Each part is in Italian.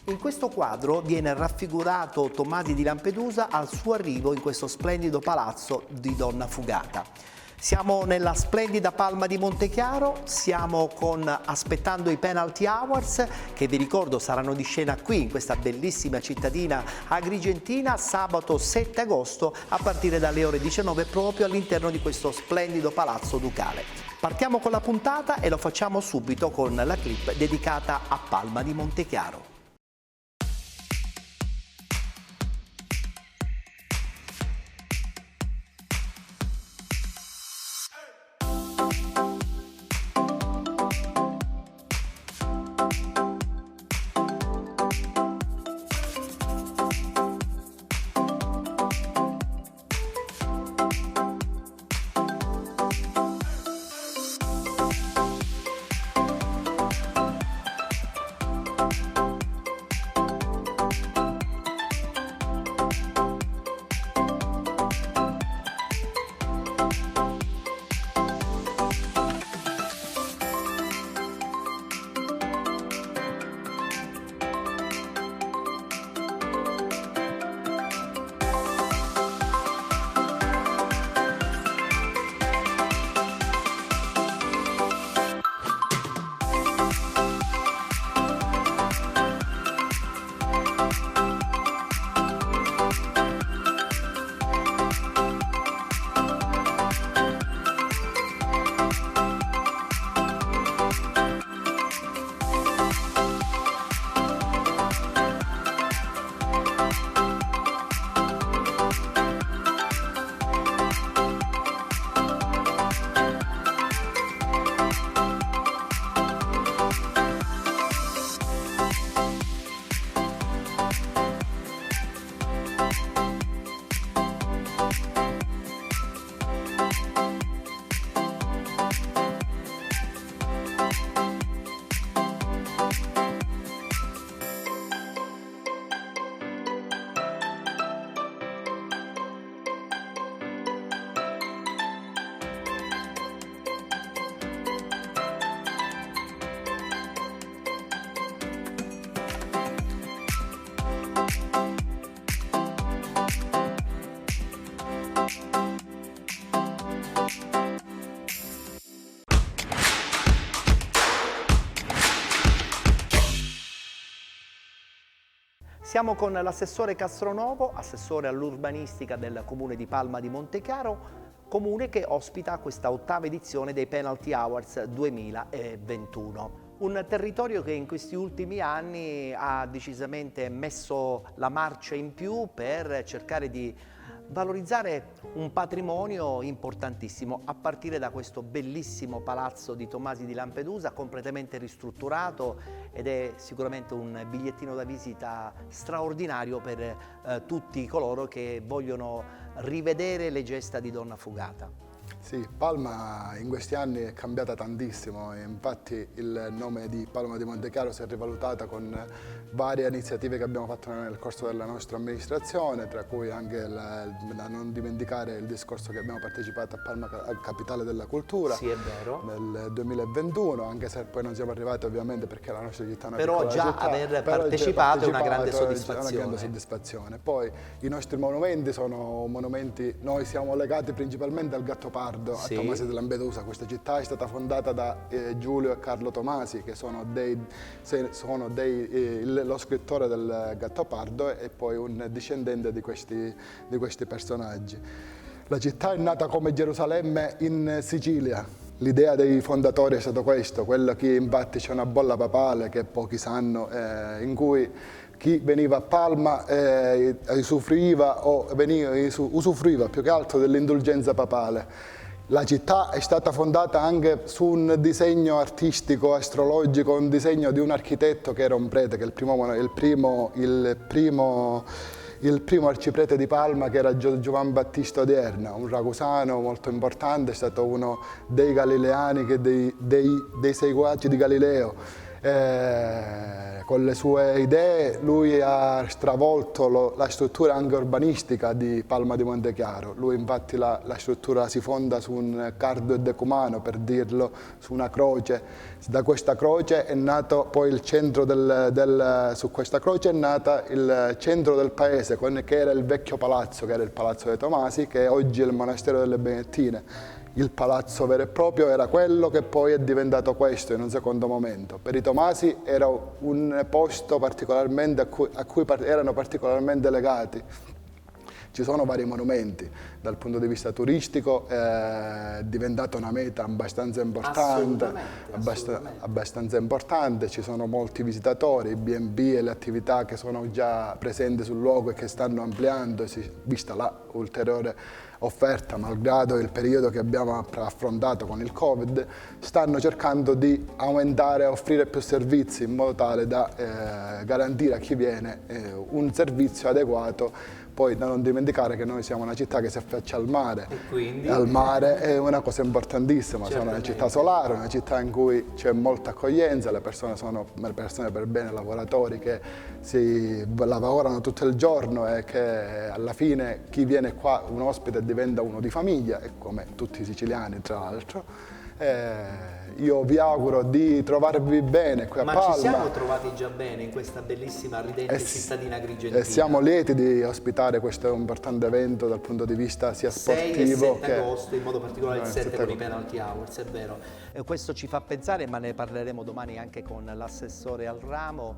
In questo quadro viene raffigurato Tomasi di Lampedusa al suo arrivo in questo splendido palazzo di Donna Fugata. Siamo nella splendida Palma di Montechiaro, siamo aspettando i Penalty Awards che vi ricordo saranno di scena qui in questa bellissima cittadina agrigentina sabato 7 agosto a partire dalle ore 19 proprio all'interno di questo splendido palazzo ducale. Partiamo con la puntata e lo facciamo subito con la clip dedicata a Palma di Montechiaro. Siamo con l'assessore Castronovo, assessore all'urbanistica del comune di Palma di Montechiaro, comune che ospita questa ottava edizione dei Penalty Awards 2021. Un territorio che in questi ultimi anni ha decisamente messo la marcia in più per cercare di valorizzare un patrimonio importantissimo, a partire da questo bellissimo palazzo di Tomasi di Lampedusa, completamente ristrutturato, ed è sicuramente un bigliettino da visita straordinario per tutti coloro che vogliono rivedere le gesta di Donna Fugata. Sì, Palma in questi anni è cambiata tantissimo, e infatti il nome di Palma di Montechiaro si è rivalutata con varie iniziative che abbiamo fatto nel corso della nostra amministrazione, tra cui anche da non dimenticare il discorso che abbiamo partecipato a Palma Capitale della Cultura. Sì, è vero. Nel 2021, anche se poi non siamo arrivati ovviamente perché la nostra città è una però piccola già città, aver partecipato è una grande È soddisfazione. una grande soddisfazione. Poi i nostri monumenti sono monumenti, noi siamo legati principalmente al Gattopardo, sì, a Tomasi di Lampedusa. Questa città è stata fondata da Giulio e Carlo Tomasi, che sono lo scrittore del Gattopardo e poi un discendente di questi personaggi. La città è nata come Gerusalemme in Sicilia. L'idea dei fondatori è stato questo, quello che infatti c'è una bolla papale che pochi sanno, in cui chi veniva a Palma usufruiva più che altro dell'indulgenza papale. La città è stata fondata anche su un disegno artistico, astrologico, un disegno di un architetto che era un prete, che è il primo arciprete di Palma, che era Giovan Battista Odierna, un ragusano molto importante, è stato uno dei galileani, dei seguaci di Galileo. Con le sue idee lui ha stravolto la struttura anche urbanistica di Palma di Montechiaro. Lui infatti la struttura si fonda su un cardo e decumano, per dirlo, su una croce. Da questa croce è nato poi il centro su questa croce è nata il centro del paese, che era il vecchio palazzo, che era il Palazzo dei Tomasi, che oggi è il monastero delle Benedettine. Il palazzo vero e proprio era quello che poi è diventato questo in un secondo momento. Per i Tomasi era un posto particolarmente a cui erano particolarmente legati. Ci sono vari monumenti, dal punto di vista turistico è diventata una meta abbastanza importante, abbastanza importante, ci sono molti visitatori, i B&B e le attività che sono già presenti sul luogo e che stanno ampliando, vista la ulteriore offerta, malgrado il periodo che abbiamo affrontato con il Covid, stanno cercando di aumentare e offrire più servizi in modo tale da garantire a chi viene un servizio adeguato. Poi da non dimenticare che noi siamo una città che si affaccia al mare, e quindi al mare è una cosa importantissima, siamo una città solare, una città in cui c'è molta accoglienza, le persone sono persone per bene, lavoratori che lavorano tutto il giorno e che alla fine chi viene qua, un ospite, diventa uno di famiglia, e come tutti i siciliani tra l'altro. Io vi auguro di trovarvi bene qui a Palma. Ma ci siamo trovati già bene in questa bellissima, ridente cittadina agrigentina. E siamo lieti di ospitare questo importante evento dal punto di vista sia sportivo 6 e 7 agosto, in modo particolare il 7 con i penalty hours, è vero. Questo ci fa pensare, ma ne parleremo domani anche con l'assessore al ramo,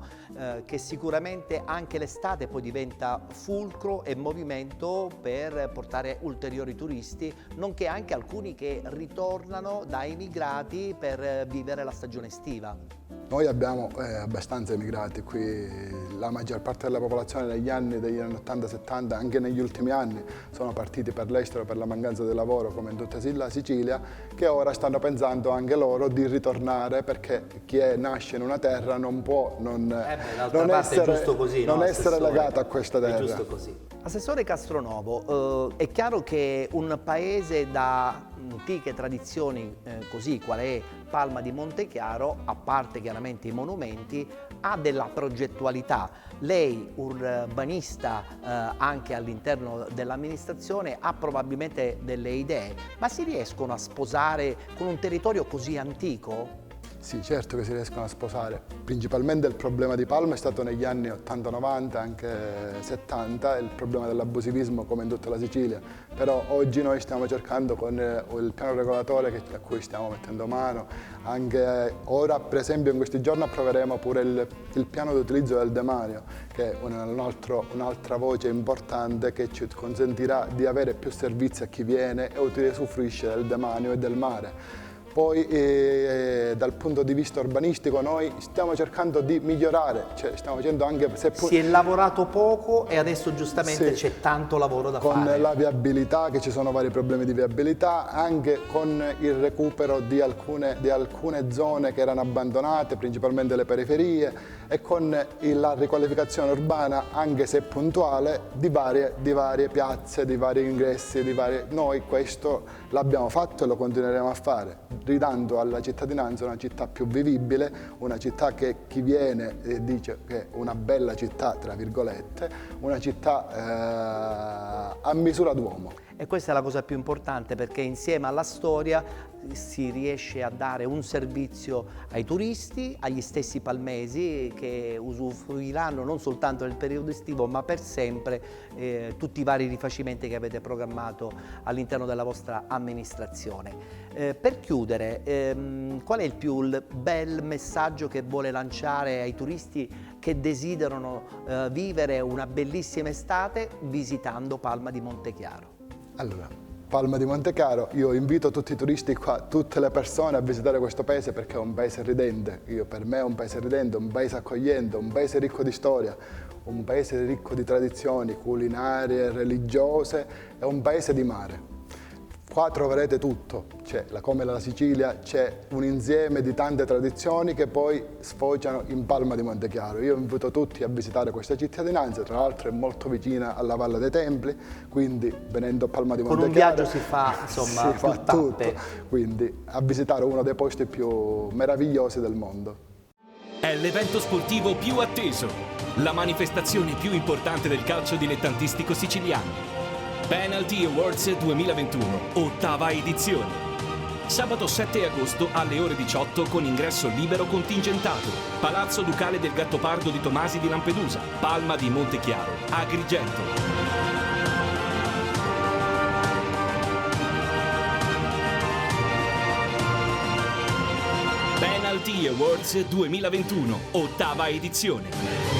che sicuramente anche l'estate poi diventa fulcro e movimento per portare ulteriori turisti, nonché anche alcuni che ritornano da immigrati per vivere la stagione estiva. Noi abbiamo abbastanza emigrati qui, la maggior parte della popolazione degli anni 80-70, anche negli ultimi anni, sono partiti per l'estero per la mancanza di lavoro, come in tutta la Sicilia, che ora stanno pensando anche loro di ritornare, perché chi nasce in una terra non può non essere legato a questa terra. È giusto così. Assessore Castronovo, è chiaro che un paese da antiche tradizioni così qual è Palma di Montechiaro, a parte chiaramente i monumenti, ha della progettualità. Lei, urbanista anche all'interno dell'amministrazione, ha probabilmente delle idee, ma si riescono a sposare con un territorio così antico? Sì, certo che si riescono a sposare. Principalmente il problema di Palma è stato negli anni 80-90, anche 70, il problema dell'abusivismo come in tutta la Sicilia. Però oggi noi stiamo cercando con il piano regolatore a cui stiamo mettendo mano, anche ora per esempio in questi giorni approveremo pure il piano di utilizzo del demanio, che è un'altra voce importante che ci consentirà di avere più servizi a chi viene e usufruisce del demanio e del mare. Poi dal punto di vista urbanistico noi stiamo cercando di migliorare, cioè stiamo facendo anche si è lavorato poco e adesso giustamente c'è tanto lavoro da fare. Con la viabilità, che ci sono vari problemi di viabilità, anche con il recupero di alcune zone che erano abbandonate, principalmente le periferie, e con la riqualificazione urbana, anche se puntuale, di varie piazze, di vari ingressi, Noi questo l'abbiamo fatto e lo continueremo a fare, ridando alla cittadinanza una città più vivibile, una città che chi viene dice che è una bella città, tra virgolette, una città a misura d'uomo. E questa è la cosa più importante, perché insieme alla storia si riesce a dare un servizio ai turisti, agli stessi palmesi che usufruiranno non soltanto nel periodo estivo ma per sempre tutti i vari rifacimenti che avete programmato all'interno della vostra amministrazione. Per chiudere, qual è il più bel messaggio che vuole lanciare ai turisti che desiderano vivere una bellissima estate visitando Palma di Montechiaro? Allora, Palma di Montechiaro, io invito tutti i turisti qua, tutte le persone a visitare questo paese, perché è un paese ridente. Per me è un paese ridente, un paese accogliente, un paese ricco di storia, un paese ricco di tradizioni culinarie, religiose, è un paese di mare. Qua troverete tutto, come la Sicilia c'è un insieme di tante tradizioni che poi sfociano in Palma di Montechiaro. Io invito tutti a visitare questa cittadinanza, tra l'altro è molto vicina alla Valle dei Templi, quindi venendo a Palma di Montechiaro con un viaggio si fa, insomma, si fa tutto, quindi a visitare uno dei posti più meravigliosi del mondo. È l'evento sportivo più atteso, la manifestazione più importante del calcio dilettantistico siciliano. Penalty Awards 2021, ottava edizione. Sabato 7 agosto alle ore 18 con ingresso libero contingentato. Palazzo Ducale del Gattopardo di Tomasi di Lampedusa, Palma di Montechiaro, Agrigento. Penalty Awards 2021, ottava edizione.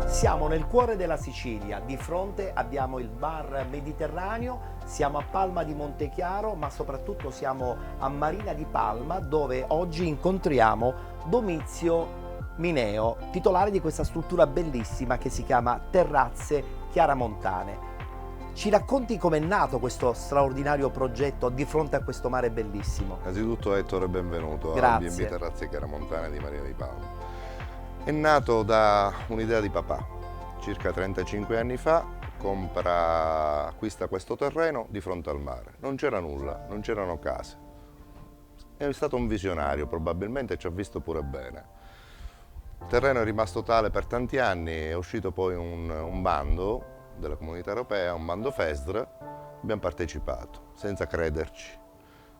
Siamo nel cuore della Sicilia, di fronte abbiamo il bar Mediterraneo, siamo a Palma di Montechiaro, ma soprattutto siamo a Marina di Palma, dove oggi incontriamo Domizio Mineo, titolare di questa struttura bellissima che si chiama Terrazze Chiaramontane. Ci racconti com'è nato questo straordinario progetto di fronte a questo mare bellissimo? Innanzitutto Ettore, benvenuto al B&B Terrazze Chiaramontane di Marina di Palma. È nato da un'idea di papà. Circa 35 anni fa acquista questo terreno di fronte al mare. Non c'era nulla, non c'erano case. È stato un visionario probabilmente e ci ha visto pure bene. Il terreno è rimasto tale per tanti anni, è uscito poi un bando della Comunità Europea, un bando FESR, abbiamo partecipato senza crederci.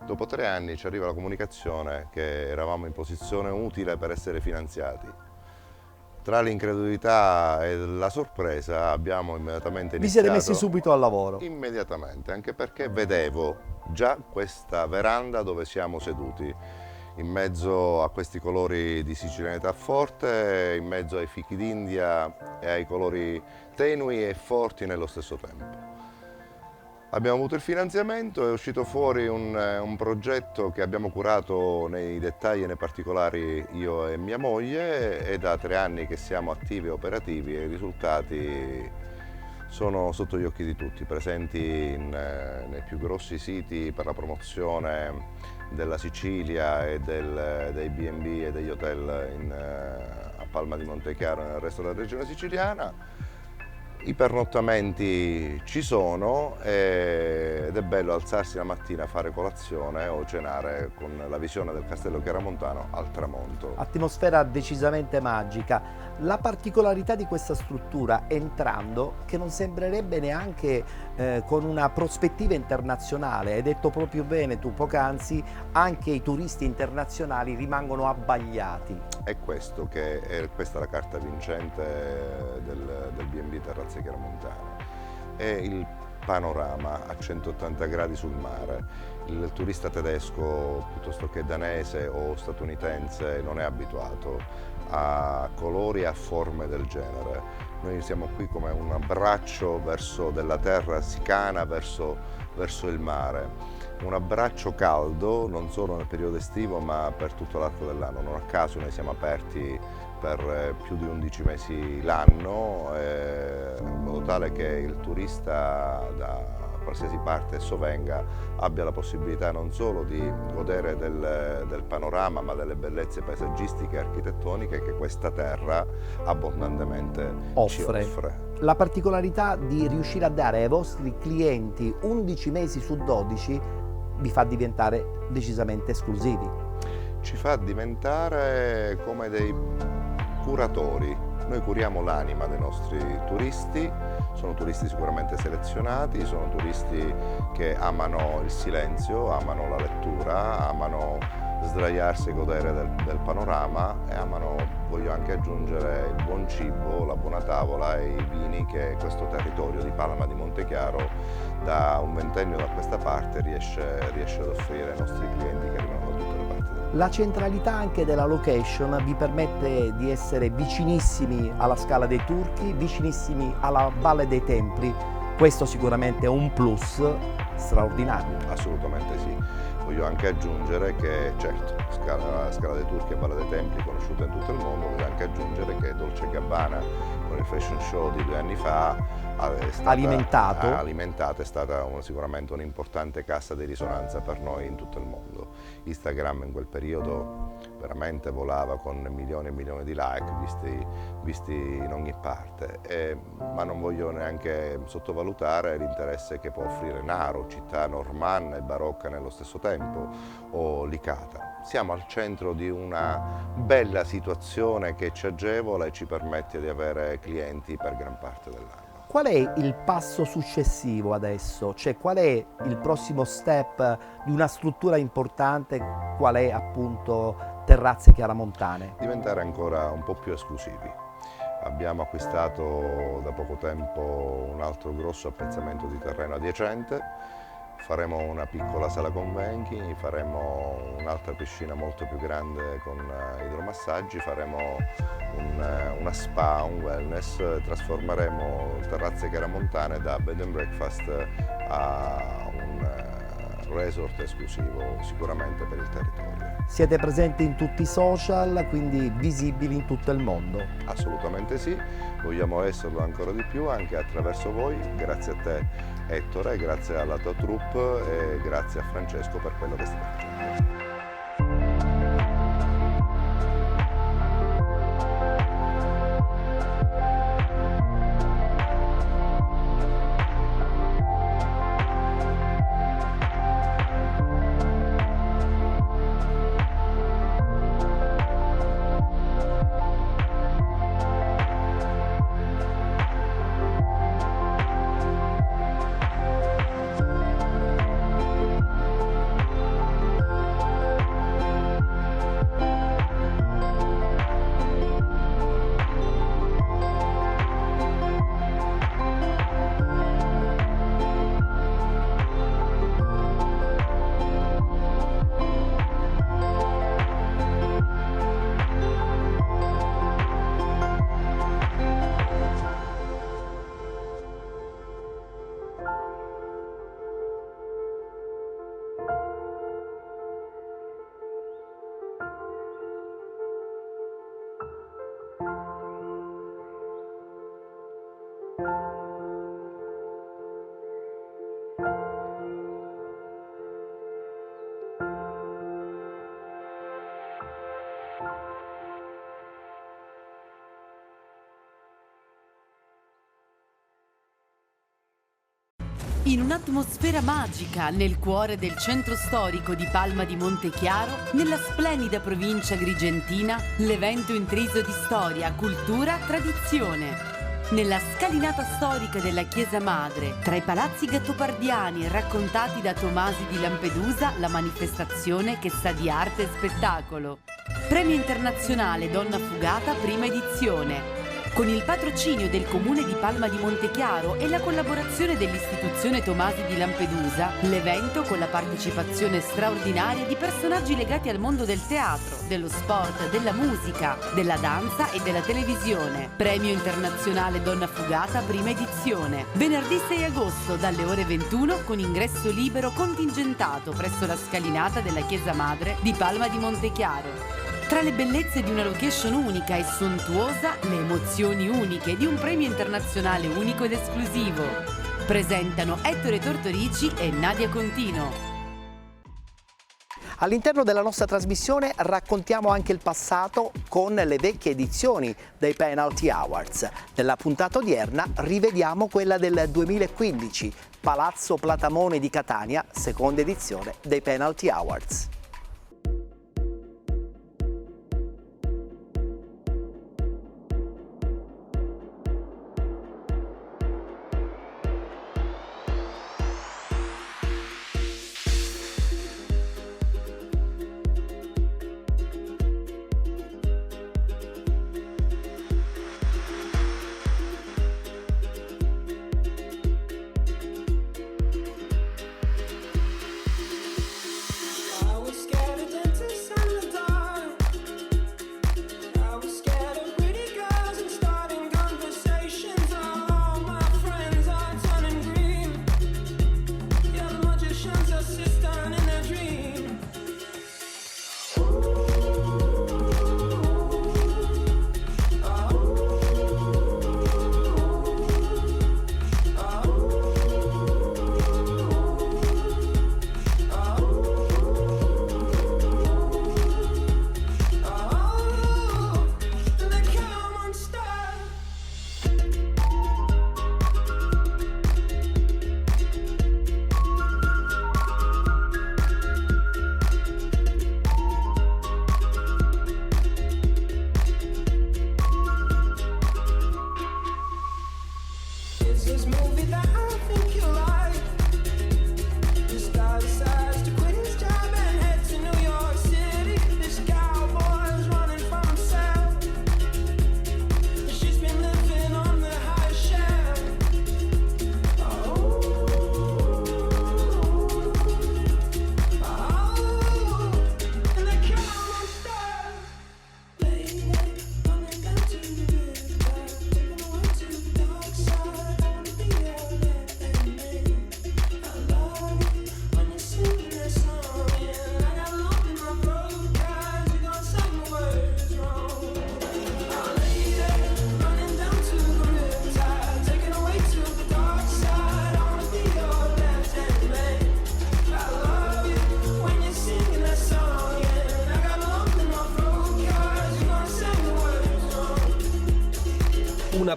Dopo 3 anni ci arriva la comunicazione che eravamo in posizione utile per essere finanziati. Tra l'incredulità e la sorpresa abbiamo immediatamente iniziato. Vi siete messi subito al lavoro? Immediatamente, anche perché vedevo già questa veranda dove siamo seduti, in mezzo a questi colori di sicilianità forte, in mezzo ai fichi d'India e ai colori tenui e forti nello stesso tempo. Abbiamo avuto il finanziamento, è uscito fuori un progetto che abbiamo curato nei dettagli e nei particolari io e mia moglie, e da 3 anni che siamo attivi e operativi e i risultati sono sotto gli occhi di tutti, presenti nei più grossi siti per la promozione della Sicilia e dei B&B e degli hotel a Palma di Montechiaro e nel resto della regione siciliana. I pernottamenti ci sono ed è bello alzarsi la mattina, fare colazione o cenare con la visione del Castello Chiaramontano al tramonto. Atmosfera decisamente magica. La particolarità di questa struttura, entrando, che non sembrerebbe neanche con una prospettiva internazionale, hai detto proprio bene tu poc'anzi, anche i turisti internazionali rimangono abbagliati. È questa la carta vincente del B&B Terrazze Chiaramontane. È il panorama a 180 gradi sul mare. Il turista tedesco piuttosto che danese o statunitense non è abituato a colori e a forme del genere. Noi siamo qui come un abbraccio della terra sicana verso il mare. Un abbraccio caldo non solo nel periodo estivo ma per tutto l'arco dell'anno. Non a caso noi siamo aperti per più di 11 mesi l'anno, in modo tale che il turista da qualsiasi parte esso venga abbia la possibilità non solo di godere del panorama ma delle bellezze paesaggistiche e architettoniche che questa terra abbondantemente ci offre. La particolarità di riuscire a dare ai vostri clienti 11 mesi su 12 vi fa diventare decisamente esclusivi. ci fa diventare come dei curatori. Noi curiamo l'anima dei nostri turisti, sono turisti sicuramente selezionati, sono turisti che amano il silenzio, amano la lettura, amano sdraiarsi e godere del panorama e amano, voglio anche aggiungere, il buon cibo, la buona tavola e i vini che questo territorio di Palma di Montechiaro da un ventennio da questa parte riesce ad offrire ai nostri clienti che arrivano da tutte le parti del mondo. La centralità anche della location vi permette di essere vicinissimi alla Scala dei Turchi, vicinissimi alla Valle dei Templi. Questo sicuramente è un plus straordinario. Assolutamente sì. Voglio anche aggiungere che, certo, Scala dei Turchi e Valle dei Templi conosciuta in tutto il mondo, voglio anche aggiungere che Dolce & Gabbana con il fashion show di 2 anni fa è stata alimentata, è stata sicuramente un'importante cassa di risonanza per noi in tutto il mondo. Instagram in quel periodo veramente volava con milioni e milioni di like visti in ogni parte, ma non voglio neanche sottovalutare l'interesse che può offrire Naro, città normanna e barocca nello stesso tempo, o Licata. Siamo al centro di una bella situazione che ci agevola e ci permette di avere clienti per gran parte dell'anno. Qual è il passo successivo adesso? Cioè, qual è il prossimo step di una struttura importante, qual è appunto Terrazze Chiaramontane? Diventare ancora un po' più esclusivi. Abbiamo acquistato da poco tempo un altro grosso appezzamento di terreno adiacente, faremo una piccola sala convegni, faremo un'altra piscina molto più grande con idromassaggi, faremo una spa, un wellness, trasformeremo Terrazze Chiaramontane da bed and breakfast a un resort esclusivo sicuramente per il territorio. Siete presenti in tutti i social, quindi visibili in tutto il mondo? Assolutamente sì, vogliamo esserlo ancora di più anche attraverso voi, grazie a te Ettore, grazie alla tua troupe e grazie a Francesco per quello che state facendo. In un'atmosfera magica nel cuore del centro storico di Palma di Montechiaro, nella splendida provincia agrigentina, l'evento intriso di storia, cultura, tradizione. Nella scalinata storica della Chiesa Madre, tra i palazzi gattopardiani raccontati da Tomasi di Lampedusa, la manifestazione che sa di arte e spettacolo. Premio internazionale Donna Fugata, prima edizione. Con il patrocinio del Comune di Palma di Montechiaro e la collaborazione dell'Istituzione Tomasi di Lampedusa, l'evento con la partecipazione straordinaria di personaggi legati al mondo del teatro, dello sport, della musica, della danza e della televisione. Premio internazionale Donna Fugata, prima edizione. Venerdì 6 agosto dalle ore 21 con ingresso libero contingentato presso la scalinata della Chiesa Madre di Palma di Montechiaro. Tra le bellezze di una location unica e sontuosa, le emozioni uniche di un premio internazionale unico ed esclusivo. Presentano Ettore Tortorici e Nadia Contino. All'interno della nostra trasmissione raccontiamo anche il passato con le vecchie edizioni dei Penalty Awards. Nella puntata odierna rivediamo quella del 2015, Palazzo Platamone di Catania, seconda edizione dei Penalty Awards.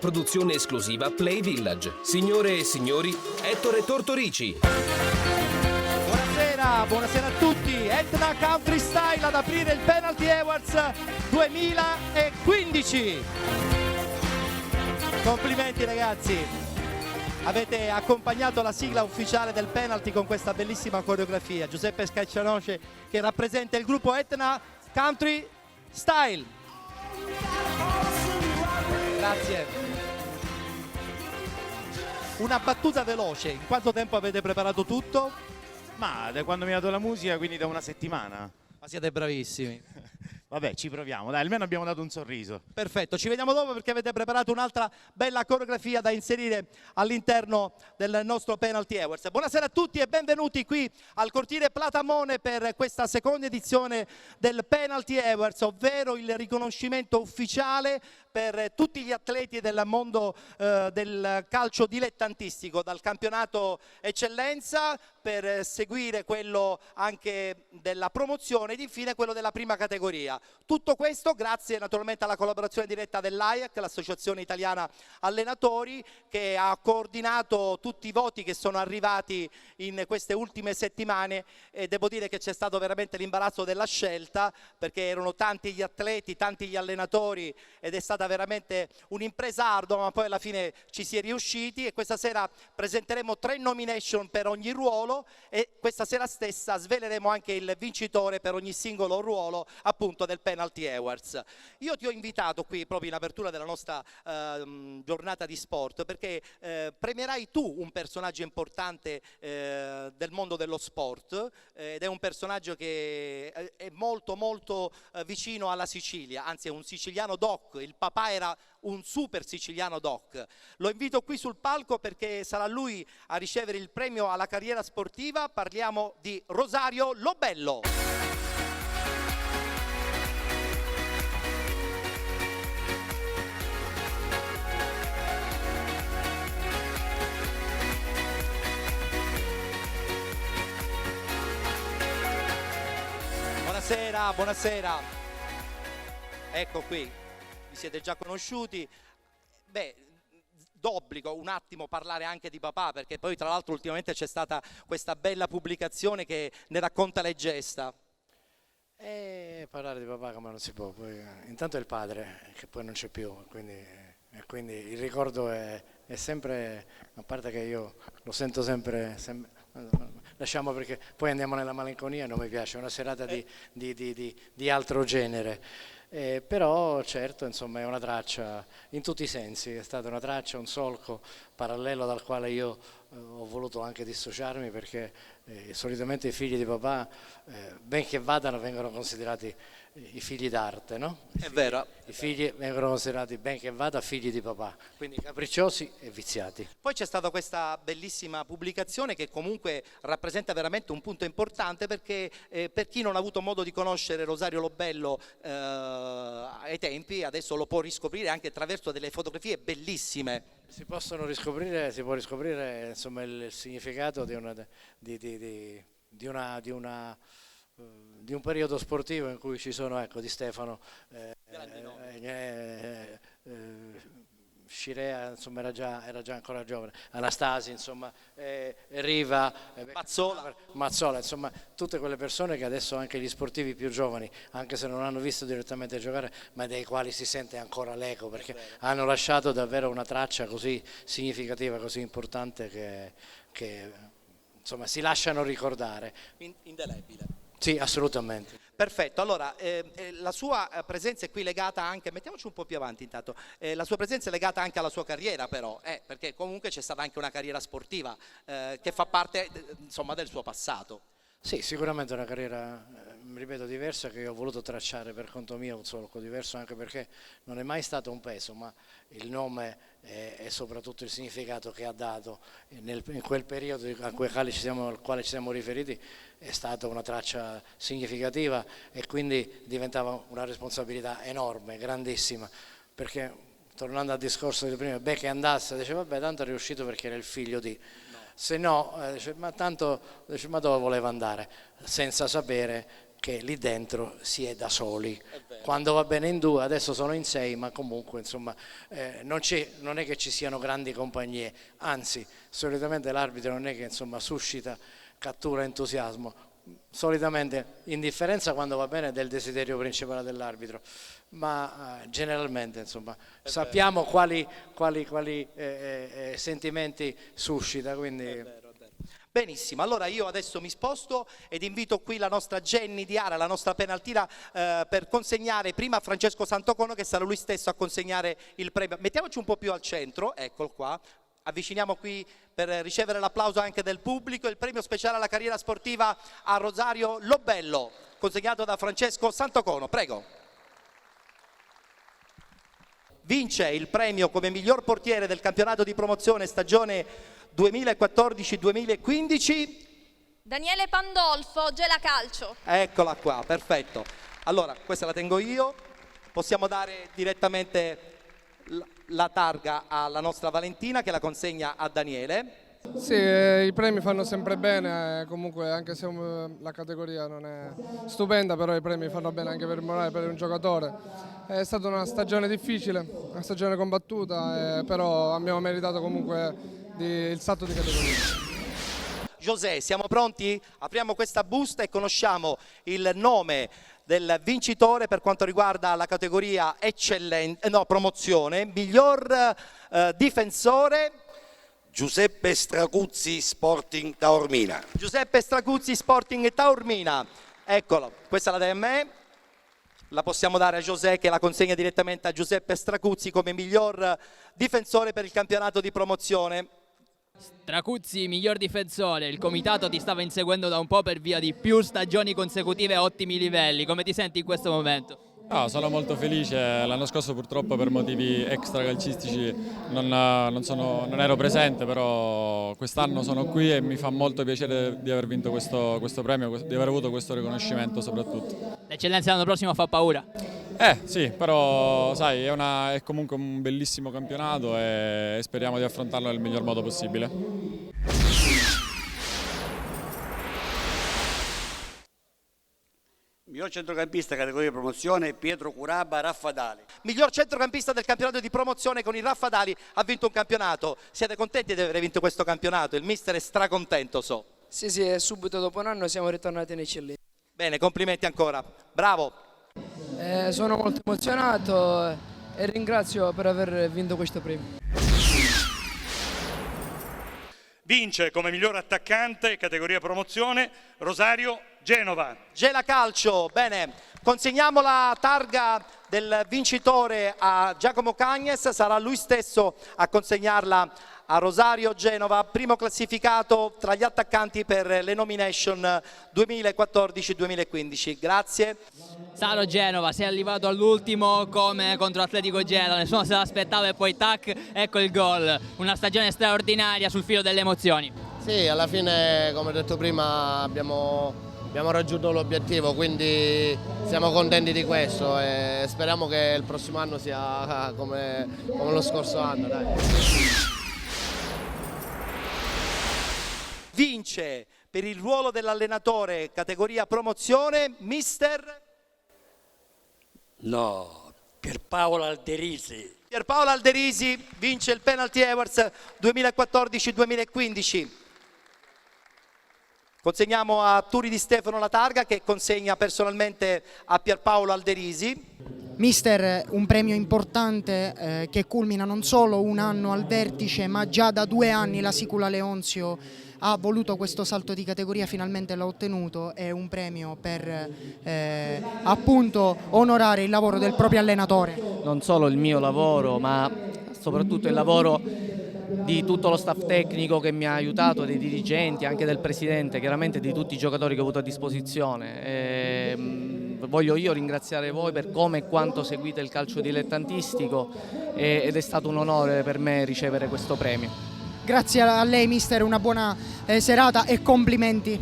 produzione esclusiva Play Village. Signore e signori, Ettore Tortorici. Buonasera a tutti. Etna Country Style ad aprire il Penalty Awards 2015. Complimenti ragazzi. Avete accompagnato la sigla ufficiale del penalty con questa bellissima coreografia. Giuseppe Scaccianoce che rappresenta il gruppo Etna Country Style. Grazie. Una battuta veloce. In quanto tempo avete preparato tutto? Ma da quando mi ha dato la musica, quindi da una settimana. Ma siete bravissimi. Vabbè, ci proviamo, dai, almeno abbiamo dato un sorriso. Perfetto, ci vediamo dopo perché avete preparato un'altra bella coreografia da inserire all'interno del nostro Penalty Awards. Buonasera a tutti e benvenuti qui al cortile Platamone per questa seconda edizione del Penalty Awards, ovvero il riconoscimento ufficiale per tutti gli atleti del mondo del calcio dilettantistico, dal campionato eccellenza per seguire quello anche della promozione ed infine quello della prima categoria. Tutto questo grazie naturalmente alla collaborazione diretta dell'AIAC, l'Associazione Italiana Allenatori, che ha coordinato tutti i voti che sono arrivati in queste ultime settimane e devo dire che c'è stato veramente l'imbarazzo della scelta perché erano tanti gli atleti, tanti gli allenatori ed è stata veramente un'impresa ardua, ma poi alla fine ci si è riusciti e questa sera presenteremo 3 nomination per ogni ruolo e questa sera stessa sveleremo anche il vincitore per ogni singolo ruolo appunto del Penalty Awards. Io ti ho invitato qui proprio in apertura della nostra giornata di sport perché premierai tu un personaggio importante del mondo dello sport ed è un personaggio che è molto vicino alla Sicilia, anzi è un siciliano doc, il papà era un super siciliano doc. Lo invito qui sul palco perché sarà lui a ricevere il premio alla carriera sportiva. Parliamo di Rosario Lobello. Buonasera, buonasera. Ecco qui, vi siete già conosciuti. Beh, d'obbligo un attimo parlare anche di papà, perché poi tra l'altro ultimamente c'è stata questa bella pubblicazione che ne racconta le gesta. Parlare di papà come non si può, poi, intanto è il padre che poi non c'è più, quindi il ricordo è sempre, a parte che io lo sento sempre lasciamo perché poi andiamo nella malinconia, non mi piace, è una serata di altro genere. Però certo insomma è una traccia in tutti i sensi, è stata una traccia, un solco parallelo dal quale io ho voluto anche dissociarmi perché solitamente i figli di papà ben che vadano vengono considerati i figli d'arte, no? È vero. I figli vengono considerati ben che vada figli di papà, quindi capricciosi e viziati. Poi c'è stata questa bellissima pubblicazione che comunque rappresenta veramente un punto importante perché per chi non ha avuto modo di conoscere Rosario Lobello ai tempi, adesso lo può riscoprire anche attraverso delle fotografie bellissime. Si può riscoprire insomma, il significato di un periodo sportivo in cui ci sono, ecco, Di Stefano, Scirea, insomma era già ancora giovane, Anastasi, insomma, Riva, Mazzola, insomma tutte quelle persone che adesso anche gli sportivi più giovani, anche se non hanno visto direttamente giocare, ma dei quali si sente ancora l'eco perché hanno lasciato davvero una traccia così significativa, così importante che insomma si lasciano ricordare. Indelebile. Sì, assolutamente. Perfetto, allora la sua presenza è qui legata anche, mettiamoci un po' più avanti intanto, la sua presenza è legata anche alla sua carriera però, perché comunque c'è stata anche una carriera sportiva che fa parte insomma del suo passato. Sì, sicuramente una carriera, ripeto, diversa che io ho voluto tracciare per conto mio, un solco diverso anche perché non è mai stato un peso, ma il nome e soprattutto il significato che ha dato in quel periodo al quale ci siamo riferiti è stata una traccia significativa e quindi diventava una responsabilità enorme, grandissima, perché tornando al discorso di prima, che andasse, diceva vabbè tanto è riuscito perché era il figlio di... Se no, ma tanto, ma dove voleva andare? Senza sapere che lì dentro si è da soli. Quando va bene in 2, adesso sono in 6, ma comunque insomma non è che ci siano grandi compagnie, anzi solitamente l'arbitro non è che insomma suscita, cattura entusiasmo, solitamente indifferenza quando va bene è del desiderio principale dell'arbitro, ma generalmente insomma sappiamo quali sentimenti suscita, quindi... Benissimo, allora io adesso mi sposto ed invito qui la nostra Jenny Diara, la nostra penaltina, per consegnare prima a Francesco Santocono, che sarà lui stesso a consegnare il premio. Mettiamoci un po' più al centro, eccolo qua, avviciniamo qui per ricevere l'applauso anche del pubblico, il premio speciale alla carriera sportiva a Rosario Lobello, consegnato da Francesco Santocono, prego. Vince il premio come miglior portiere del campionato di promozione stagione 2014-2015 Daniele Pandolfo, Gela Calcio. Eccola qua, perfetto. Allora, questa la tengo io, possiamo dare direttamente la targa alla nostra Valentina che la consegna a Daniele. Sì, i premi fanno sempre bene, comunque anche se la categoria non è stupenda, però i premi fanno bene anche per il morale, per un giocatore. È stata una stagione difficile, una stagione combattuta, però abbiamo meritato comunque il salto di categoria. José, siamo pronti? Apriamo questa busta e conosciamo il nome del vincitore per quanto riguarda la categoria promozione, miglior difensore. Giuseppe Stracuzzi, Sporting Taormina. Giuseppe Stracuzzi, Sporting Taormina. Eccolo, questa la dai a me. La possiamo dare a José che la consegna direttamente a Giuseppe Stracuzzi come miglior difensore per il campionato di promozione. Stracuzzi, miglior difensore, il comitato ti stava inseguendo da un po' per via di più stagioni consecutive a ottimi livelli, come ti senti in questo momento? No, sono molto felice, l'anno scorso purtroppo per motivi extracalcistici non ero presente, però quest'anno sono qui e mi fa molto piacere di aver vinto questo premio, di aver avuto questo riconoscimento soprattutto. L'eccellenza l'anno prossimo fa paura? Sì, però sai, è comunque un bellissimo campionato e speriamo di affrontarlo nel miglior modo possibile. Miglior centrocampista categoria promozione Pietro Curaba, Raffadali. Miglior centrocampista del campionato di promozione con il Raffadali, ha vinto un campionato. Siete contenti di aver vinto questo campionato? Il mister è stracontento, so. Sì, e subito dopo un anno siamo ritornati in eccellenza. Bene, complimenti ancora. Bravo. Sono molto emozionato e ringrazio per aver vinto questo premio. Vince come miglior attaccante, categoria promozione, Rosario Genova. Gela Calcio, bene, consegniamo la targa del vincitore a Giacomo Cagnes, sarà lui stesso a consegnarla a Rosario Genova, primo classificato tra gli attaccanti per le nomination 2014-2015. Grazie. Saro Genova, sei arrivato all'ultimo come contro Atletico Gela, nessuno se l'aspettava e poi tac, ecco il gol. Una stagione straordinaria sul filo delle emozioni. Sì, alla fine, come detto prima, abbiamo raggiunto l'obiettivo, quindi siamo contenti di questo e speriamo che il prossimo anno sia come lo scorso anno. Dai. Vince per il ruolo dell'allenatore categoria promozione mister... No, Pierpaolo Alderisi. Pierpaolo Alderisi vince il Penalty Awards 2014-2015. Consegniamo a Turi Di Stefano la targa che consegna personalmente a Pierpaolo Alderisi. Mister, un premio importante che culmina non solo un anno al vertice, ma già da 2 anni la Sicula Leonzio ha voluto questo salto di categoria, finalmente l'ha ottenuto, è un premio per appunto onorare il lavoro del proprio allenatore. Non solo il mio lavoro, ma soprattutto il lavoro di tutto lo staff tecnico che mi ha aiutato, dei dirigenti, anche del presidente, chiaramente di tutti i giocatori che ho avuto a disposizione. Voglio io ringraziare voi per come e quanto seguite il calcio dilettantistico ed è stato un onore per me ricevere questo premio. Grazie a lei mister, una buona serata e complimenti.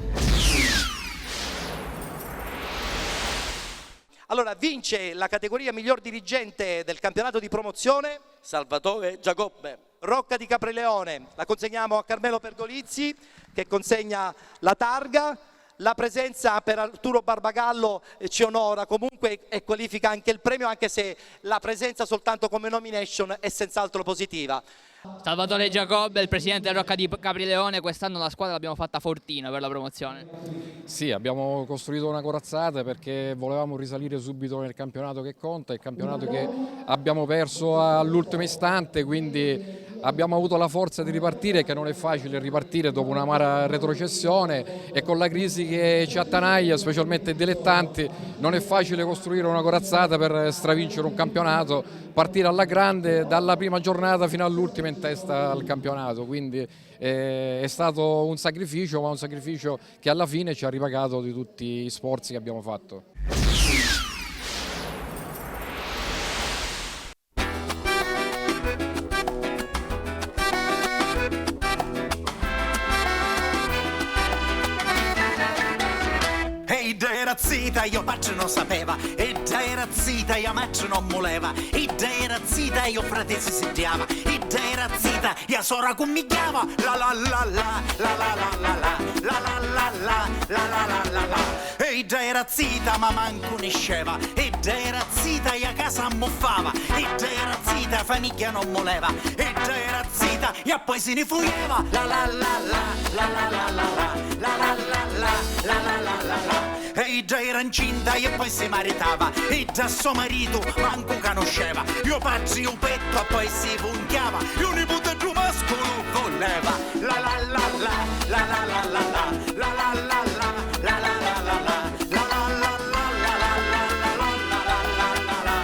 Allora vince la categoria miglior dirigente del campionato di promozione Salvatore Giacobbe. Rocca di Capreleone, la consegniamo a Carmelo Pergolizzi che consegna la targa. la presenza per Arturo Barbagallo ci onora comunque e qualifica anche il premio, anche se la presenza soltanto come nomination è senz'altro positiva. Salvatore Giacobbe, il presidente del Rocca di Caprileone, quest'anno la squadra l'abbiamo fatta fortina per la promozione. Sì, abbiamo costruito una corazzata perché volevamo risalire subito nel campionato che conta, il campionato che abbiamo perso all'ultimo istante, quindi abbiamo avuto la forza di ripartire, che non è facile ripartire dopo un'amara retrocessione, e con la crisi che ci attanaglia, specialmente i dilettanti, non è facile costruire una corazzata per stravincere un campionato, partire alla grande dalla prima giornata fino all'ultima in testa al campionato, quindi è stato un sacrificio, ma un sacrificio che alla fine ci ha ripagato di tutti gli sforzi che abbiamo fatto. E già era zita, io faccio non sapeva, e già era zita, io maccio non voleva, e già era zita, io frate si sentiva, e già era zita, io sora commigliava, la la la la, la la la la la, la la la la, la la la la la, e già era zita, ma manco nisceva, e già era zita, io casa ammuffava, e già era zita, famiglia non voleva, e già era zita, io poi se ne fuggeva, la la la la, la la la la la, la la la la, la la la la la. E già era incinta e poi si maritava, e già suo marito manco conosceva, io pazzi un petto e poi si punchiava, io nipote giù mascolo voleva, la la la la, la la la la la, la la la la, la la la la la, la la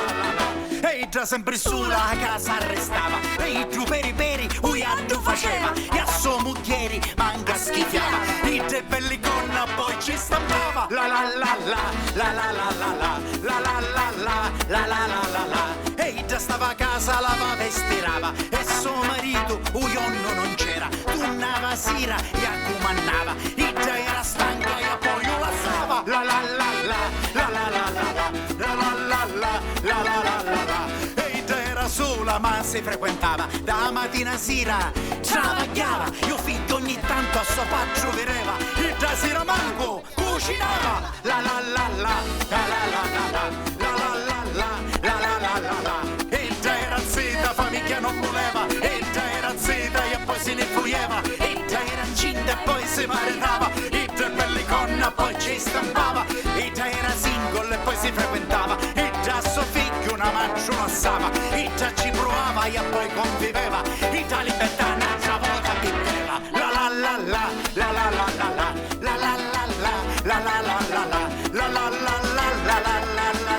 la la, e già sempre sola a casa restava, e giù per i peri uiando faceva, e a suo mucchieri manca schifiava, e già belli conna poi ci stampava, la la la la, la la la la la, la la la la, la la la la la, e già stava a casa, lavava e stirava, e suo marito uionno non c'era, tornava sera e accomandava, e già era stanca e poi io la stava, la la la la, la la la la la, la la la la, la la la la la, e già era sola ma si frequentava, da mattina a sera travagliava, io figlio ogni tanto a suo faccio vedeva, e già sera manco cucinava, la la la la, la la la la la, la la la la, la la la la la, e già era zita, famiglia non voleva, e già era zita e poi se ne fuggeva, e già era incinta e poi si maritava, e già pelliconna poi ci stampava, e già era single e poi si frequentava, e già suo figlio una mancia lo assava, e già ci provava e poi conviveva, e già libertà un'altra volta viveva, la la la la, la la la la la, la la la la, la la la la la, la la la la, la la la la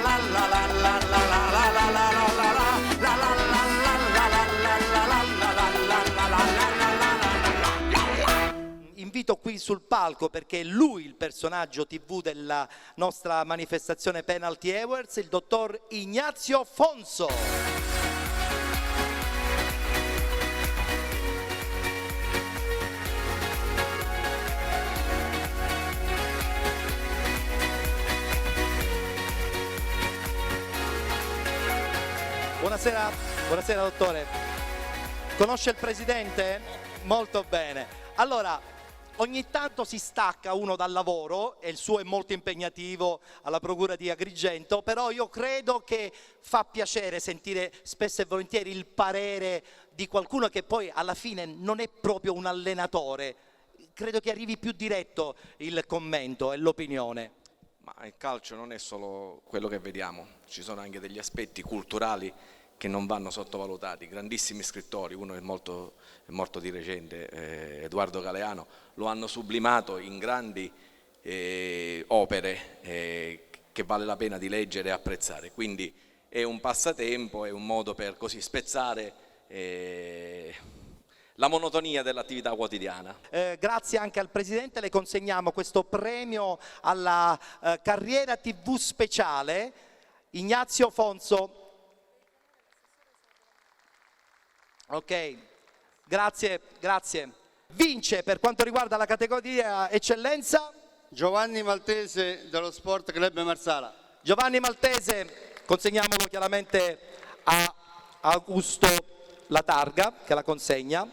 la, la la la la la. Invito qui sul palco, perché è lui il personaggio TV della nostra manifestazione Penalty Awards, il dottor Ignazio Fonso. Buonasera, buonasera dottore. Conosce il presidente? Molto bene. Allora, ogni tanto si stacca uno dal lavoro e il suo è molto impegnativo alla Procura di Agrigento, però io credo che fa piacere sentire spesso e volentieri il parere di qualcuno che poi alla fine non è proprio un allenatore. Credo che arrivi più diretto il commento e l'opinione. Ma il calcio non è solo quello che vediamo, ci sono anche degli aspetti culturali che non vanno sottovalutati. Grandissimi scrittori, uno è morto di recente, Edoardo Galeano, lo hanno sublimato in grandi opere che vale la pena di leggere e apprezzare, quindi è un passatempo, è un modo per così spezzare la monotonia dell'attività quotidiana. Grazie anche al Presidente, le consegniamo questo premio alla carriera TV speciale. Ignazio Fonso. Ok, grazie, grazie. Vince per quanto riguarda la categoria eccellenza Giovanni Maltese dello Sport Club Marsala. Giovanni Maltese, consegniamolo chiaramente a Augusto Latarga che la consegna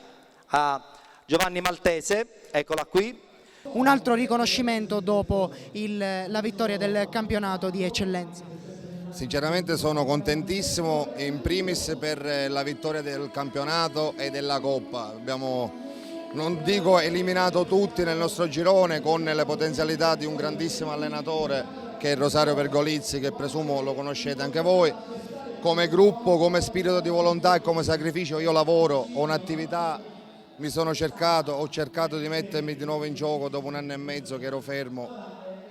a Giovanni Maltese, eccola qui. un altro riconoscimento dopo la vittoria del campionato di eccellenza. Sinceramente sono contentissimo, in primis per la vittoria del campionato e della Coppa. Abbiamo, non dico eliminato tutti nel nostro girone, con le potenzialità di un grandissimo allenatore che è Rosario Pergolizzi, che presumo lo conoscete anche voi. Come gruppo, come spirito di volontà e come sacrificio io lavoro, ho un'attività, ho cercato di mettermi di nuovo in gioco dopo 1 anno e mezzo che ero fermo,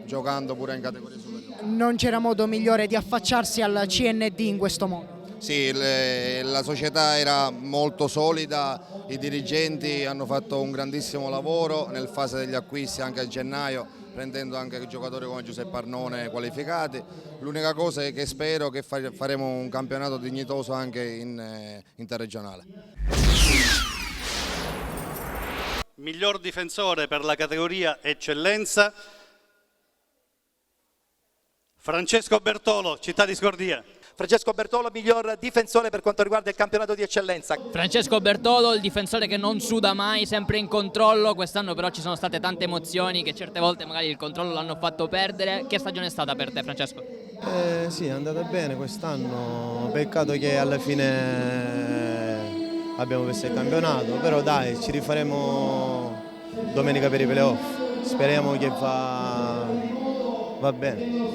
giocando pure in categoria superiore. Non c'era modo migliore di affacciarsi al CND in questo modo? Sì, la società era molto solida, i dirigenti hanno fatto un grandissimo lavoro nel fase degli acquisti anche a gennaio, prendendo anche giocatori come Giuseppe Arnone qualificati. L'unica cosa è che spero che faremo un campionato dignitoso anche in interregionale. Miglior difensore per la categoria eccellenza, Francesco Bertolo, Città di Scordia. Francesco Bertolo, miglior difensore per quanto riguarda il campionato di eccellenza. Francesco Bertolo, il difensore che non suda mai, sempre in controllo. Quest'anno però ci sono state tante emozioni che certe volte magari il controllo l'hanno fatto perdere. Che stagione è stata per te, Francesco? Sì, è andata bene quest'anno, peccato che alla fine abbiamo perso il campionato, però dai, ci rifaremo domenica per i playoff, speriamo che va bene.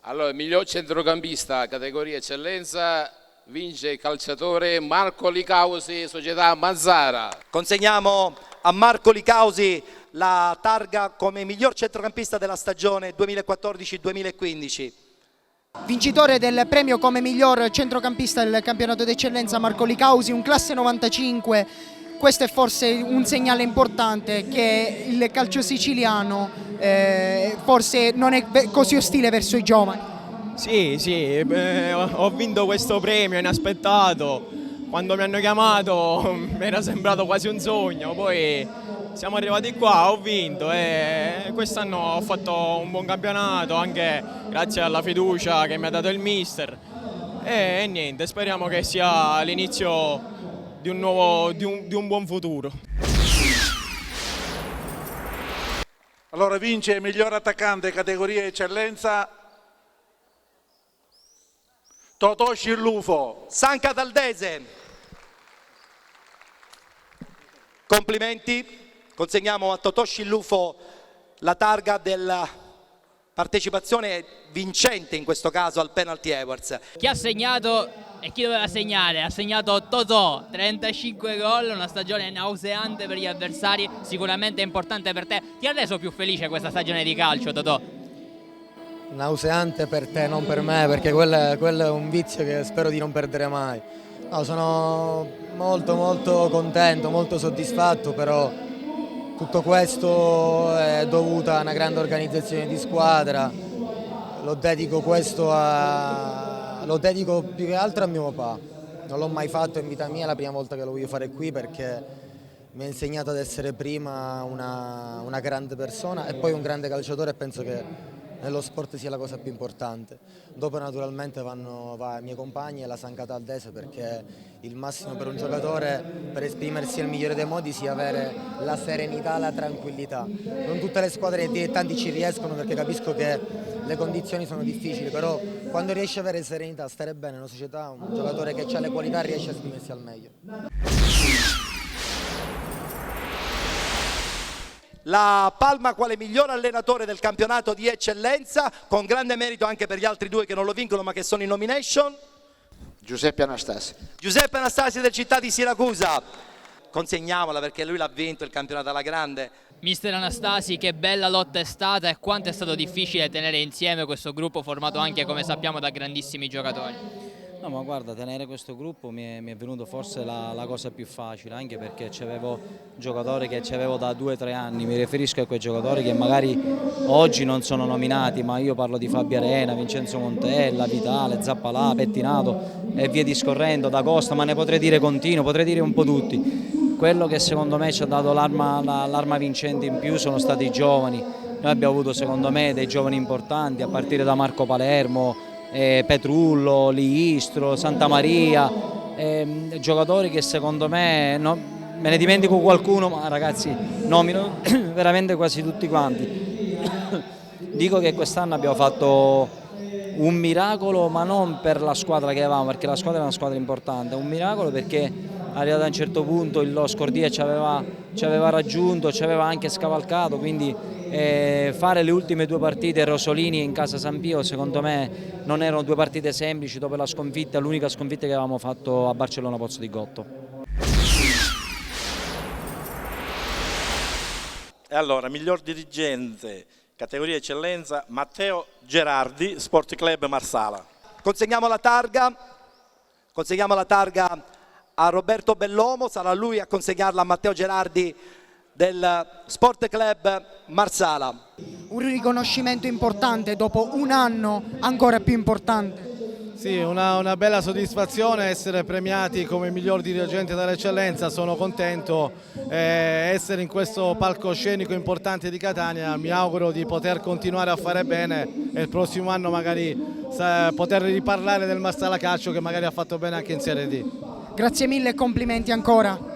Allora, il miglior centrocampista, categoria eccellenza, vince il calciatore Marco Licausi, società Mazzara. Consegniamo a Marco Licausi la targa come miglior centrocampista della stagione 2014-2015. Vincitore del premio come miglior centrocampista del campionato d'eccellenza Marco Licausi, un classe 95. Questo è forse un segnale importante che il calcio siciliano forse non è così ostile verso i giovani. Sì, ho vinto questo premio inaspettato, quando mi hanno chiamato mi era sembrato quasi un sogno, poi siamo arrivati qua, ho vinto e quest'anno ho fatto un buon campionato anche grazie alla fiducia che mi ha dato il mister e niente, speriamo che sia l'inizio di un buon futuro. Allora vince il miglior attaccante categoria eccellenza Totò Scirlufo, San Cataldese. Complimenti, consegniamo a Totò Scirlufo la targa della partecipazione vincente in questo caso al Penalty Awards. Chi ha segnato e chi doveva segnare? Ha segnato Totò, 35 gol, una stagione nauseante per gli avversari, sicuramente importante per te. Ti ha reso più felice questa stagione di calcio, Totò? Nauseante per te, non per me, perché quello è un vizio che spero di non perdere mai. No, sono molto contento, molto soddisfatto, però tutto questo è dovuto a una grande organizzazione di squadra. Lo dedico più che altro a mio papà. Non l'ho mai fatto in vita mia, è la prima volta che lo voglio fare qui perché mi ha insegnato ad essere prima una grande persona e poi un grande calciatore e penso che nello sport sia la cosa più importante. Dopo naturalmente va i miei compagni e la San Cataldese perché il massimo per un giocatore per esprimersi nel migliore dei modi sia avere la serenità, la tranquillità. Non tutte le squadre dilettanti ci riescono perché capisco che le condizioni sono difficili, però quando riesce ad avere serenità, stare bene in una società, un giocatore che ha le qualità riesce a esprimersi al meglio. La palma quale miglior allenatore del campionato di eccellenza, con grande merito anche per gli altri due che non lo vincono ma che sono in nomination. Giuseppe Anastasi. Giuseppe Anastasi del Città di Siracusa. Consegniamola perché lui l'ha vinto il campionato alla grande. Mister Anastasi, che bella lotta è stata e quanto è stato difficile tenere insieme questo gruppo formato anche, come sappiamo, da grandissimi giocatori. No, ma guarda, tenere questo gruppo mi è venuto forse la cosa più facile, anche perché c'avevo giocatori che c'avevo da 2 o 3 anni, mi riferisco a quei giocatori che magari oggi non sono nominati, ma io parlo di Fabio Arena, Vincenzo Montella, Vitale, Zappalà, Pettinato e via discorrendo, da Costa, ma ne potrei dire continuo, potrei dire un po' tutti. Quello che secondo me ci ha dato l'arma vincente in più sono stati i giovani. Noi abbiamo avuto secondo me dei giovani importanti, a partire da Marco Palermo, Petrullo, Liistro, Santa Maria, giocatori che secondo me me ne dimentico qualcuno, ma ragazzi nomino veramente quasi tutti quanti. Dico che quest'anno abbiamo fatto un miracolo, ma non per la squadra che avevamo, perché la squadra è una squadra importante, un miracolo perché arrivato a un certo punto lo Scordia ci aveva raggiunto, ci aveva anche scavalcato, quindi fare le ultime 2 partite Rosolini in casa San Pio secondo me non erano 2 partite semplici dopo la sconfitta, l'unica sconfitta che avevamo fatto a Barcellona Pozzo di Gotto. E allora, miglior dirigente, categoria eccellenza, Matteo Gerardi, Sport Club Marsala. Consegniamo la targa a Roberto Bellomo, sarà lui a consegnarla a Matteo Gerardi del Sport Club Marsala. Un riconoscimento importante dopo un anno ancora più importante. Sì, una bella soddisfazione essere premiati come miglior dirigente dell'eccellenza, sono contento essere in questo palcoscenico importante di Catania, mi auguro di poter continuare a fare bene e il prossimo anno magari poter riparlare del Marsala Calcio che magari ha fatto bene anche in Serie D. Grazie mille e complimenti ancora.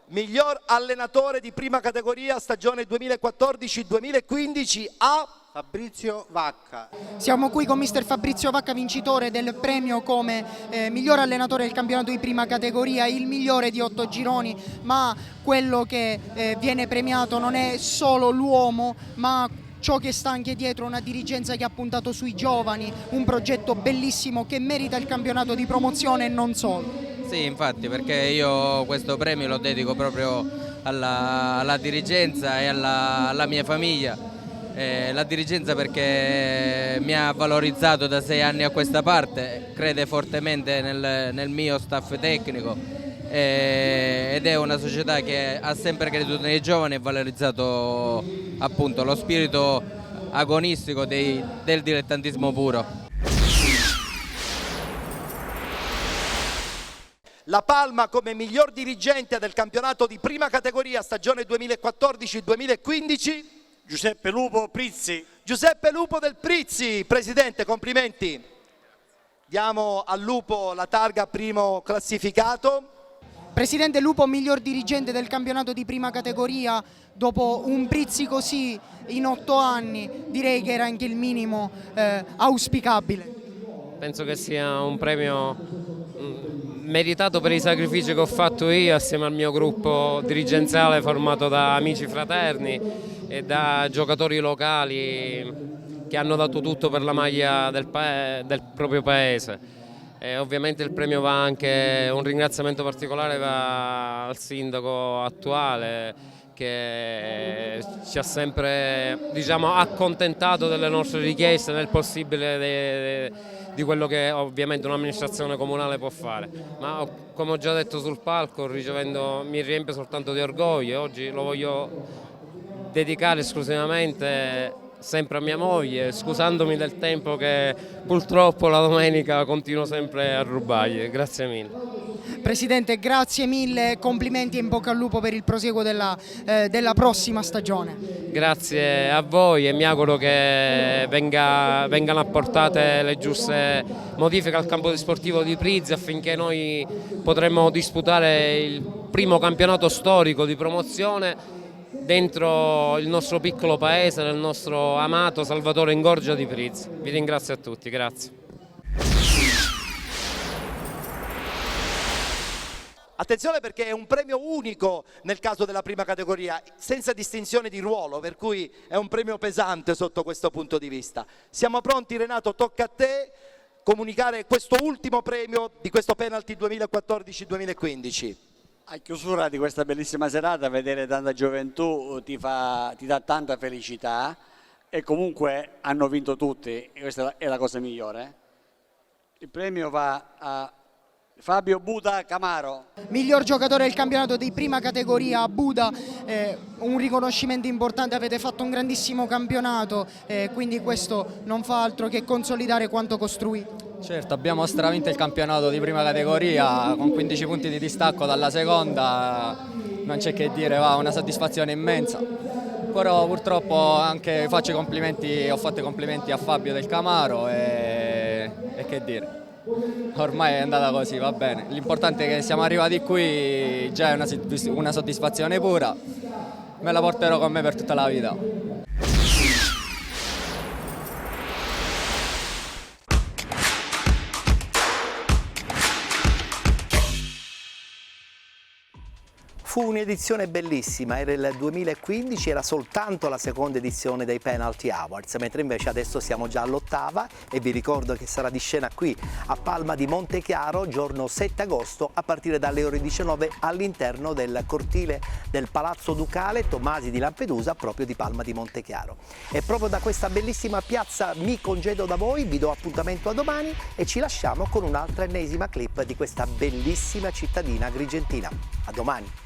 Miglior allenatore di prima categoria stagione 2014-2015 a Fabrizio Vacca. Siamo qui con mister Fabrizio Vacca, vincitore del premio come miglior allenatore del campionato di prima categoria, il migliore di 8 gironi, ma quello che viene premiato non è solo l'uomo, ma ciò che sta anche dietro, una dirigenza che ha puntato sui giovani, un progetto bellissimo che merita il campionato di promozione e non solo. Sì, infatti, perché io questo premio lo dedico proprio alla dirigenza e alla mia famiglia. La dirigenza perché mi ha valorizzato da 6 anni a questa parte, crede fortemente nel mio staff tecnico ed è una società che ha sempre creduto nei giovani e valorizzato appunto lo spirito agonistico del dilettantismo puro. La Palma come miglior dirigente del campionato di prima categoria stagione 2014-2015 Giuseppe Lupo Prizzi. Giuseppe Lupo del Prizzi, presidente, complimenti. Diamo al Lupo la targa primo classificato. Presidente Lupo, miglior dirigente del campionato di prima categoria, dopo un Prizzi così in 8 anni, direi che era anche il minimo auspicabile. Penso che sia un premio meritato per i sacrifici che ho fatto io assieme al mio gruppo dirigenziale formato da amici fraterni e da giocatori locali che hanno dato tutto per la maglia del proprio paese. E ovviamente il premio va anche, un ringraziamento particolare va al sindaco attuale che ci ha sempre accontentato delle nostre richieste nel possibile di quello che ovviamente un'amministrazione comunale può fare, ma come ho già detto sul palco, mi riempie soltanto di orgoglio. Oggi lo voglio dedicare esclusivamente sempre a mia moglie, scusandomi del tempo che purtroppo la domenica continuo sempre a rubargli. Grazie mille. Presidente, grazie mille, complimenti e in bocca al lupo per il prosieguo della prossima stagione. Grazie a voi e mi auguro che vengano apportate le giuste modifiche al campo sportivo di Prizzi affinché noi potremo disputare il primo campionato storico di promozione dentro il nostro piccolo paese, nel nostro amato Salvatore Ingorgia di Prizzi. Vi ringrazio a tutti, grazie. Attenzione perché è un premio unico nel caso della prima categoria, senza distinzione di ruolo, per cui è un premio pesante sotto questo punto di vista. Siamo pronti, Renato, tocca a te comunicare questo ultimo premio di questo penalty 2014-2015. A chiusura di questa bellissima serata vedere tanta gioventù ti dà tanta felicità e comunque hanno vinto tutti e questa è la cosa migliore. Il premio va a Fabio Buda Camaro. Miglior giocatore del campionato di prima categoria a Buda, un riconoscimento importante, avete fatto un grandissimo campionato, quindi questo non fa altro che consolidare quanto costruito. Certo, abbiamo stravinto il campionato di prima categoria con 15 punti di distacco dalla seconda, non c'è che dire, va, una soddisfazione immensa. Però purtroppo anche ho fatto i complimenti a Fabio del Camaro e che dire. ormai è andata così, va bene. L'importante è che siamo arrivati qui, già è una soddisfazione pura, me la porterò con me per tutta la vita. Fu un'edizione bellissima, era il 2015, era soltanto la seconda edizione dei Penalty Awards, mentre invece adesso siamo già all'8ª e vi ricordo che sarà di scena qui a Palma di Montechiaro, giorno 7 agosto, a partire dalle ore 19 all'interno del cortile del Palazzo Ducale Tomasi di Lampedusa, proprio di Palma di Montechiaro. E proprio da questa bellissima piazza mi congedo da voi, vi do appuntamento a domani e ci lasciamo con un'altra ennesima clip di questa bellissima cittadina agrigentina. A domani!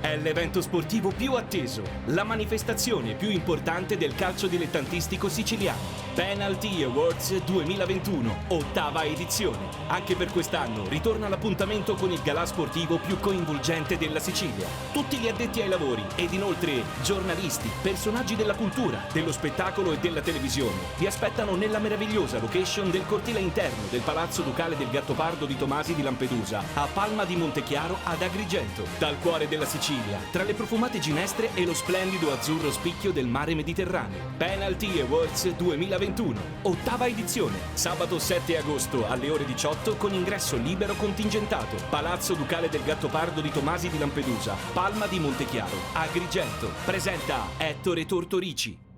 È l'evento sportivo più atteso, la manifestazione più importante del calcio dilettantistico siciliano. Penalty Awards 2021, 8ª edizione. Anche per quest'anno ritorna l'appuntamento con il galà sportivo più coinvolgente della Sicilia. Tutti gli addetti ai lavori ed inoltre giornalisti, personaggi della cultura, dello spettacolo e della televisione vi aspettano nella meravigliosa location del cortile interno del Palazzo Ducale del Gattopardo di Tomasi di Lampedusa, a Palma di Montechiaro ad Agrigento, dal cuore della Sicilia, tra le profumate ginestre e lo splendido azzurro spicchio del mare Mediterraneo. Penalty Awards 2021, 8ª edizione, sabato 7 agosto alle ore 18 con ingresso libero contingentato. Palazzo Ducale del Gattopardo di Tomasi di Lampedusa, Palma di Montechiaro, Agrigento. Presenta Ettore Tortorici.